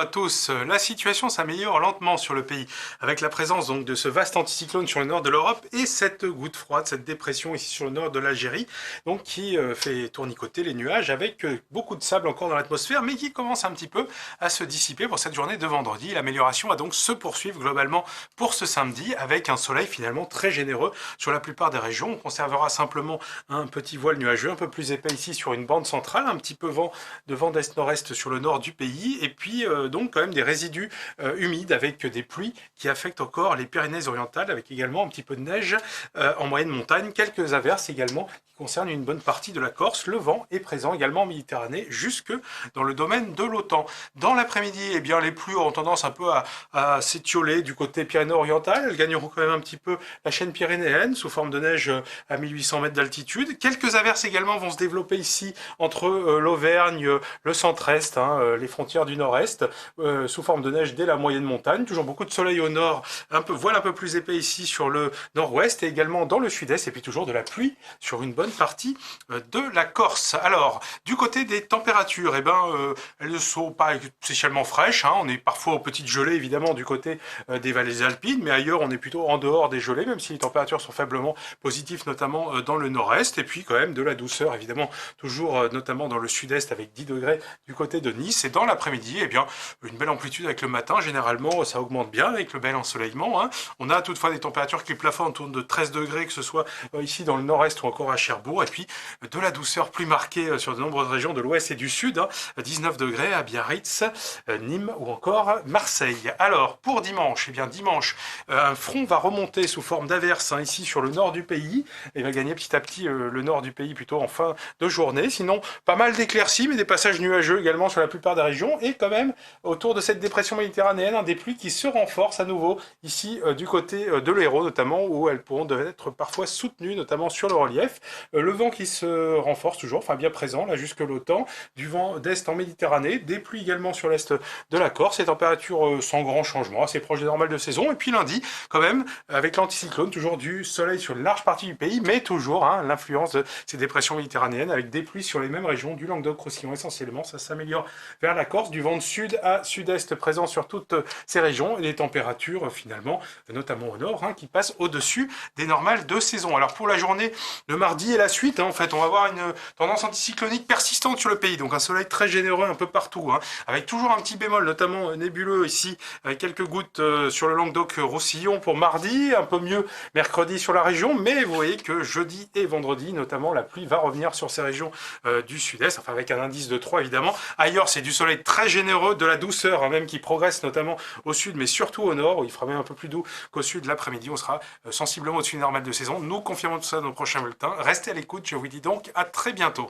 à tous. La situation s'améliore lentement sur le pays, avec la présence donc de ce vaste anticyclone sur le nord de l'Europe et cette goutte froide, cette dépression ici sur le nord de l'Algérie, donc qui fait tournicoter les nuages avec beaucoup de sable encore dans l'atmosphère, mais qui commence un petit peu à se dissiper pour cette journée de vendredi. L'amélioration va donc se poursuivre globalement pour ce samedi, avec un soleil finalement très généreux sur la plupart des régions. On conservera simplement un petit voile nuageux un peu plus épais ici sur une bande centrale, un petit peu de vent d'est-nord-est sur le nord du pays, et puis donc quand même des résidus humides avec des pluies qui affectent encore les Pyrénées-Orientales, avec également un petit peu de neige en moyenne montagne, quelques averses également qui concernent une bonne partie de la Corse. Le vent est présent également en Méditerranée, jusque dans le domaine de l'OTAN. Dans l'après-midi, eh bien, les pluies auront tendance un peu à s'étioler du côté Pyrénées-Orientales. Elles gagneront quand même un petit peu la chaîne pyrénéenne sous forme de neige à 1800 mètres d'altitude. Quelques averses également vont se développer ici entre l'Auvergne, le centre-est, les frontières du nord-est, sous forme de neige dès la moyenne montagne. Toujours beaucoup de soleil au nord, voile un peu plus épais ici sur le nord-ouest et également dans le sud-est, et puis toujours de la pluie sur une bonne partie de la Corse. Alors, du côté des températures, eh ben, elles ne sont pas spécialement fraîches. On est parfois aux petites gelées, évidemment, du côté des vallées alpines, mais ailleurs, on est plutôt en dehors des gelées, même si les températures sont faiblement positives, notamment dans le nord-est, et puis quand même de la douceur, évidemment, toujours notamment dans le sud-est avec 10 degrés du côté de Nice. Et dans l'après-midi, eh bien, une belle amplitude avec le matin. Généralement, ça augmente bien avec le bel ensoleillement. On a toutefois des températures qui plafonnent autour de 13 degrés, que ce soit ici dans le nord-est ou encore à Cherbourg. Et puis, de la douceur plus marquée sur de nombreuses régions de l'ouest et du sud. 19 degrés à Biarritz, Nîmes ou encore Marseille. Alors, pour dimanche, eh bien, dimanche, un front va remonter sous forme d'averse ici sur le nord du pays. Et va gagner petit à petit le nord du pays plutôt en fin de journée. Sinon, pas mal d'éclaircies, mais des passages nuageux également sur la plupart des régions, et quand même autour de cette dépression méditerranéenne, des pluies qui se renforcent à nouveau ici du côté de l'Hérault notamment, où elles pourront devoir être parfois soutenues, notamment sur le relief. Le vent qui se renforce toujours, enfin bien présent là jusque l'OTAN, du vent d'est en Méditerranée, des pluies également sur l'est de la Corse, et températures sans grand changement, assez proches des normales de saison. Et puis lundi, quand même, avec l'anticyclone, toujours du soleil sur une large partie du pays, mais toujours l'influence de ces dépressions méditerranéennes, avec des pluies sur les mêmes régions du Languedoc-Roussillon essentiellement. Ça s'améliore vers la Corse, du vent de sud à sud-est présent sur toutes ces régions, et des températures finalement, notamment au nord, qui passent au-dessus des normales de saison. Alors pour la journée, le mardi et la suite, en fait, on va avoir une tendance anticyclonique persistante sur le pays, donc un soleil très généreux un peu partout, avec toujours un petit bémol, notamment nébuleux ici, avec quelques gouttes sur le Languedoc-Roussillon pour mardi, un peu mieux mercredi sur la région, mais vous voyez que jeudi et vendredi, notamment, la pluie va revenir sur ces régions du sud-est, enfin avec un indice de 3 évidemment. Ailleurs, c'est du soleil très généreux, de la douceur même qui progresse notamment au sud, mais surtout au nord, où il fera même un peu plus doux qu'au sud. L'après-midi, on sera sensiblement au-dessus du normal de saison. Nous confirmons tout ça dans nos prochains bulletins. Restez à l'écoute, je vous dis donc à très bientôt.